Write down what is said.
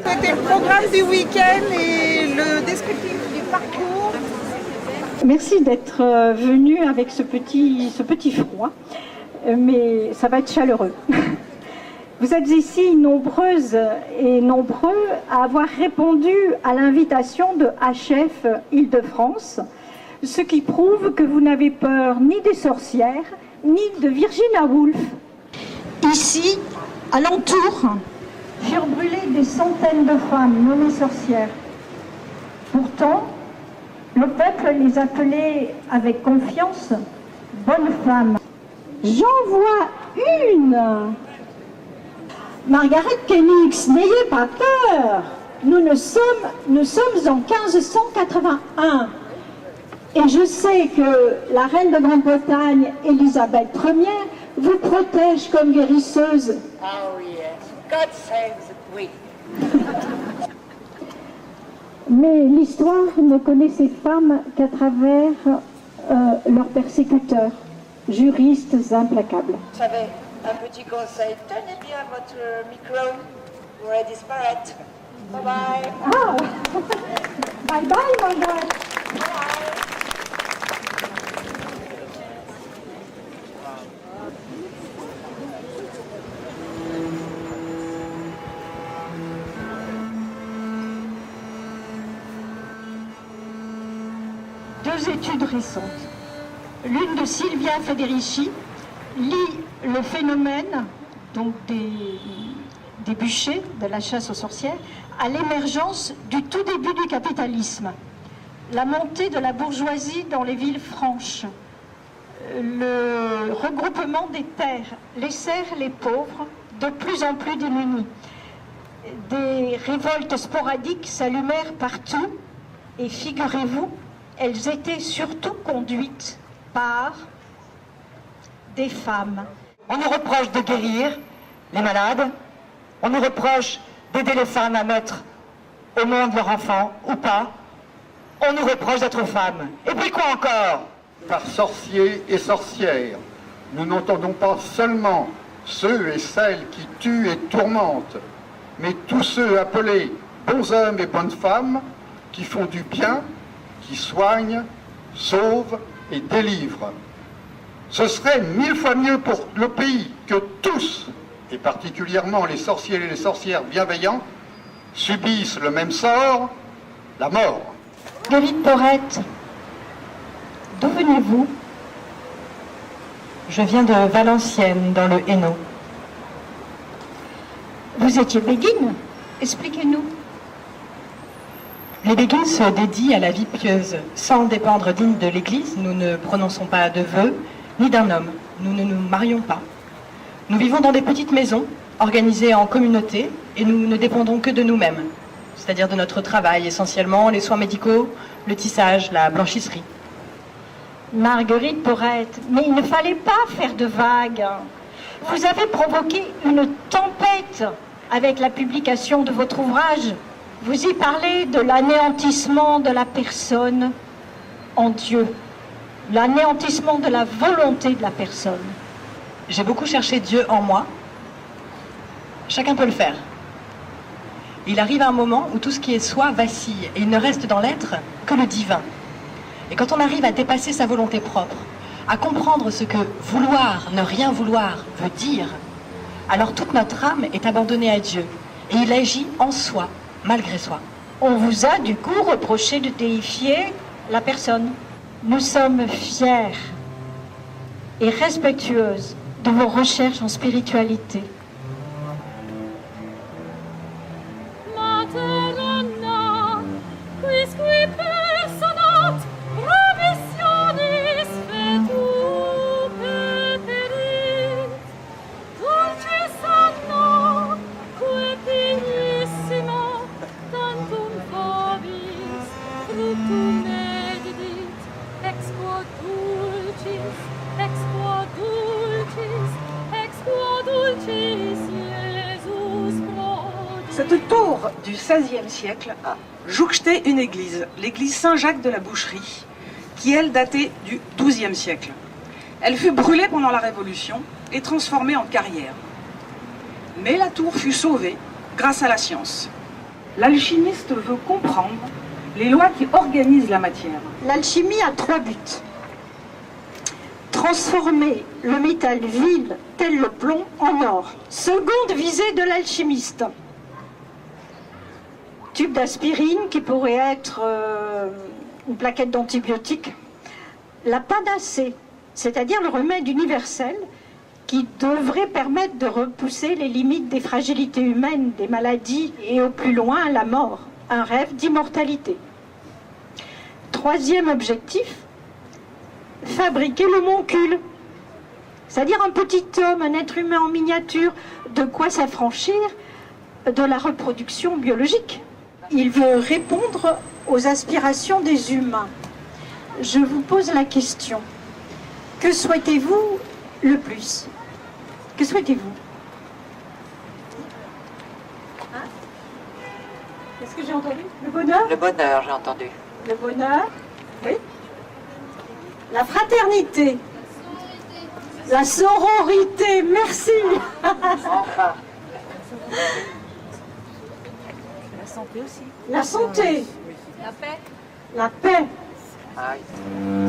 C'était le programme du week-end et le descriptif du parcours. Merci d'être venu avec ce petit froid, mais ça va être chaleureux. Vous êtes ici nombreuses et nombreux à avoir répondu à l'invitation de HF Île-de-France, ce qui prouve que vous n'avez peur ni des sorcières, ni de Virginia Woolf. Ici, alentour, furent brûlées des centaines de femmes nommées sorcières. Pourtant, le peuple les appelait avec confiance « bonnes femmes ». J'en vois une. Margaret Kenix, n'ayez pas peur. Nous sommes en 1581. Et je sais que la reine de Grande-Bretagne, Élisabeth Ier, vous protège comme guérisseuse. Oh yes, God save the Queen. Mais l'histoire ne connaît ces femmes qu'à travers leurs persécuteurs, juristes implacables. Vous savez, un petit conseil, tenez bien votre micro, vous pourrez disparaître. Bye bye. Ah. Bye bye, Margaret. Deux études récentes. L'une de Silvia Federici lie le phénomène donc des bûchers, de la chasse aux sorcières, à l'émergence du tout début du capitalisme, la montée de la bourgeoisie dans les villes franches, le regroupement des terres laissèrent les pauvres de plus en plus démunis. Des révoltes sporadiques s'allumèrent partout et figurez-vous, elles étaient surtout conduites par des femmes. On nous reproche de guérir les malades, on nous reproche d'aider les femmes à mettre au monde leurs enfants, ou pas. On nous reproche d'être femmes. Et puis quoi encore? Par sorciers et sorcières, nous n'entendons pas seulement ceux et celles qui tuent et tourmentent, mais tous ceux appelés bons hommes et bonnes femmes qui font du bien, qui soignent, sauvent et délivrent. Ce serait 1000 fois mieux pour le pays que tous, et particulièrement les sorciers et les sorcières bienveillants, subissent le même sort, la mort. Guérite Porrette, d'où venez-vous? Je viens de Valenciennes, dans le Hainaut. Vous étiez béguine? Expliquez-nous. Les béguines se dédient à la vie pieuse. Sans dépendre digne de l'Église, nous ne prononçons pas de vœux, ni d'un homme. Nous ne nous marions pas. Nous vivons dans des petites maisons, organisées en communauté, et nous ne dépendons que de nous-mêmes, c'est-à-dire de notre travail, essentiellement les soins médicaux, le tissage, la blanchisserie. Marguerite Porrette, mais il ne fallait pas faire de vagues. Vous avez provoqué une tempête avec la publication de votre ouvrage. Vous y parlez de l'anéantissement de la personne en Dieu, l'anéantissement de la volonté de la personne. J'ai beaucoup cherché Dieu en moi. Chacun peut le faire. Il arrive un moment où tout ce qui est soi vacille et il ne reste dans l'être que le divin. Et quand on arrive à dépasser sa volonté propre, à comprendre ce que vouloir, ne rien vouloir veut dire, alors toute notre âme est abandonnée à Dieu et il agit en soi, malgré soi. On vous a du coup reproché de déifier la personne. Nous sommes fiers et respectueuses de vos recherches en spiritualité. Cette tour du XVIe siècle a jouxté une église, l'église Saint-Jacques de la Boucherie, qui elle datait du XIIe siècle. Elle fut brûlée pendant la Révolution et transformée en carrière. Mais la tour fut sauvée grâce à la science. L'alchimiste veut comprendre les lois qui organisent la matière. L'alchimie a 3 buts. Transformer le métal vil tel le plomb en or. Seconde visée de l'alchimiste. Tube d'aspirine qui pourrait être une plaquette d'antibiotiques. La panacée, c'est-à-dire le remède universel qui devrait permettre de repousser les limites des fragilités humaines, des maladies et au plus loin la mort. Un rêve d'immortalité. Troisième objectif, fabriquer l'homoncule, c'est-à-dire un petit homme, un être humain en miniature, de quoi s'affranchir de la reproduction biologique. Il veut répondre aux aspirations des humains. Je vous pose la question, que souhaitez-vous le plus? Que souhaitez-vous? Qu'est-ce que j'ai entendu? Le bonheur? Le bonheur, j'ai entendu. Le bonheur, oui. La fraternité. La sororité, merci. Enfin. La santé. La paix. La paix. Ah oui.